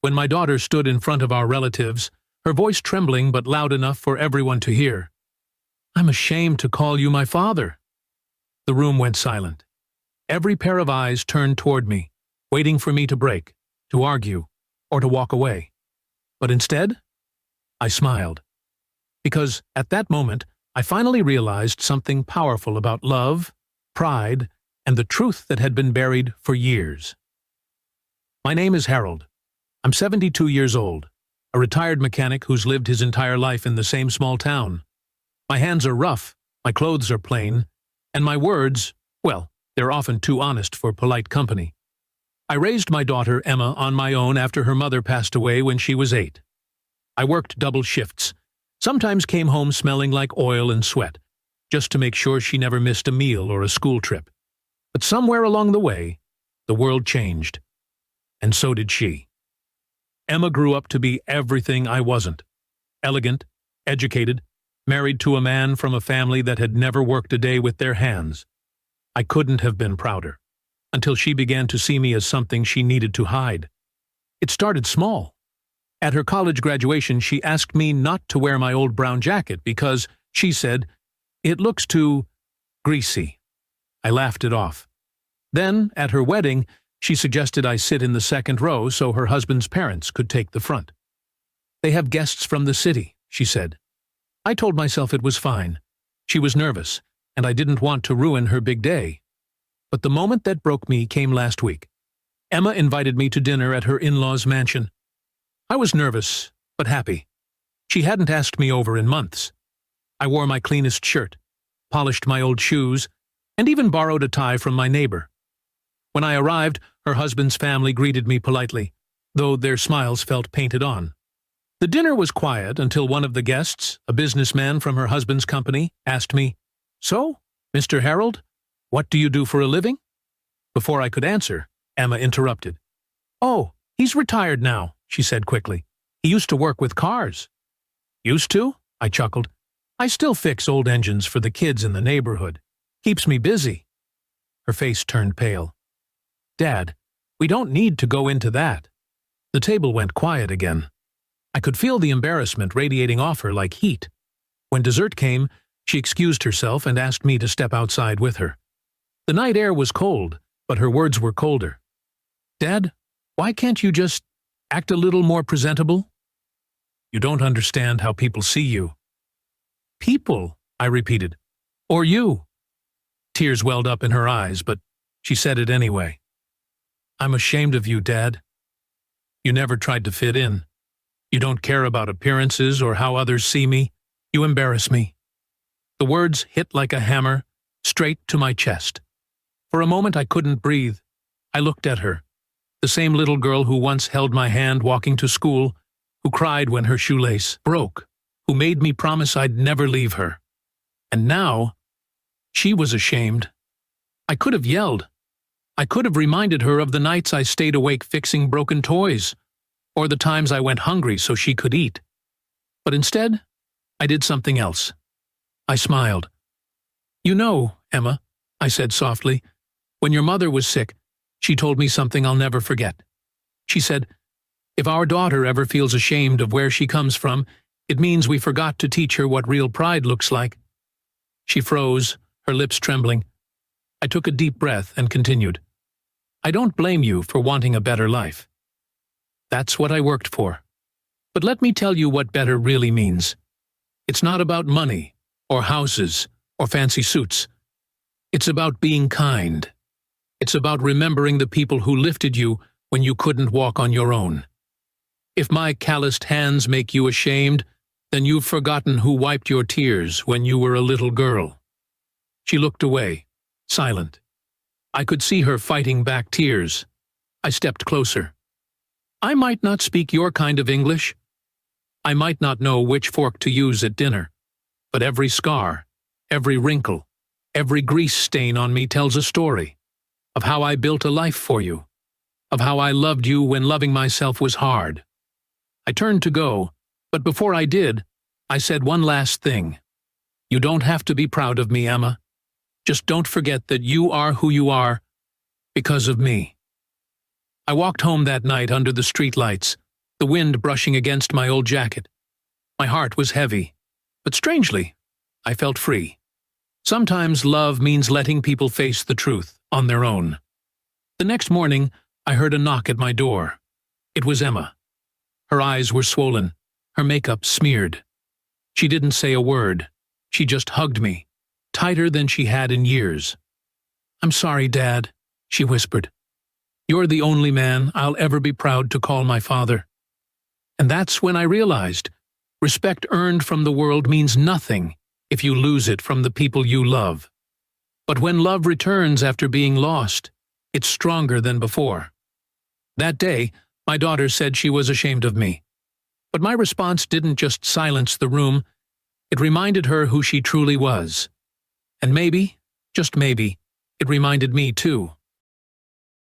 when my daughter stood in front of our relatives, her voice trembling but loud enough for everyone to hear. "I'm ashamed to call you my father." The room went silent. Every pair of eyes turned toward me, waiting for me to break, to argue, or to walk away. But instead, I smiled. Because at that moment, I finally realized something powerful about love, pride, and the truth that had been buried for years. My name is Harold. I'm 72 years old, a retired mechanic who's lived his entire life in the same small town. My hands are rough, my clothes are plain, and my words, well, they're often too honest for polite company. I raised my daughter, Emma, on my own after her mother passed away when she was 8. I worked double shifts, sometimes came home smelling like oil and sweat, just to make sure she never missed a meal or a school trip. But somewhere along the way, the world changed. And so did she. Emma grew up to be everything I wasn't. Elegant, educated, married to a man from a family that had never worked a day with their hands. I couldn't have been prouder, until she began to see me as something she needed to hide. It started small. At her college graduation, she asked me not to wear my old brown jacket because, she said, it looks too greasy. I laughed it off. Then, at her wedding, she suggested I sit in the second row so her husband's parents could take the front. "They have guests from the city," she said. I told myself it was fine. She was nervous, and I didn't want to ruin her big day. But the moment that broke me came last week. Emma invited me to dinner at her in-laws' mansion. I was nervous, but happy. She hadn't asked me over in months. I wore my cleanest shirt, polished my old shoes, and even borrowed a tie from my neighbor. When I arrived, her husband's family greeted me politely, though their smiles felt painted on. The dinner was quiet until one of the guests, a businessman from her husband's company, asked me, "So, Mr. Harold, what do you do for a living?" Before I could answer, Emma interrupted. "Oh, he's retired now," she said quickly. "He used to work with cars." "Used to?" I chuckled. "I still fix old engines for the kids in the neighborhood. Keeps me busy." Her face turned pale. "Dad, we don't need to go into that." The table went quiet again. I could feel the embarrassment radiating off her like heat. When dessert came, she excused herself and asked me to step outside with her. The night air was cold, but her words were colder. "Dad, why can't you just act a little more presentable?" "You don't understand how people see you." "People," I repeated. "Or you." Tears welled up in her eyes, but she said it anyway. "I'm ashamed of you, Dad. You never tried to fit in. You don't care about appearances or how others see me. You embarrass me." The words hit like a hammer, straight to my chest. For a moment I couldn't breathe. I looked at her, the same little girl who once held my hand walking to school, who cried when her shoelace broke, who made me promise I'd never leave her. And now, she was ashamed. I could have yelled. I could have reminded her of the nights I stayed awake fixing broken toys, or the times I went hungry so she could eat. But instead, I did something else. I smiled. "You know, Emma," I said softly, "when your mother was sick, she told me something I'll never forget. She said, if our daughter ever feels ashamed of where she comes from, it means we forgot to teach her what real pride looks like." She froze, her lips trembling. I took a deep breath and continued. "I don't blame you for wanting a better life. That's what I worked for. But let me tell you what better really means. It's not about money, or houses, or fancy suits. It's about being kind. It's about remembering the people who lifted you when you couldn't walk on your own. If my calloused hands make you ashamed, then you've forgotten who wiped your tears when you were a little girl." She looked away, silent. I could see her fighting back tears. I stepped closer. "I might not speak your kind of English. I might not know which fork to use at dinner, but every scar, every wrinkle, every grease stain on me tells a story of how I built a life for you, of how I loved you when loving myself was hard." I turned to go, but before I did, I said one last thing. "You don't have to be proud of me, Emma. Just don't forget that you are who you are because of me." I walked home that night under the streetlights, the wind brushing against my old jacket. My heart was heavy, but strangely, I felt free. Sometimes love means letting people face the truth on their own. The next morning, I heard a knock at my door. It was Emma. Her eyes were swollen, her makeup smeared. She didn't say a word. She just hugged me, tighter than she had in years. "I'm sorry, Dad," she whispered. "You're the only man I'll ever be proud to call my father." And that's when I realized respect earned from the world means nothing if you lose it from the people you love. But when love returns after being lost, it's stronger than before. That day, my daughter said she was ashamed of me. But my response didn't just silence the room, it reminded her who she truly was. And maybe, just maybe, it reminded me too.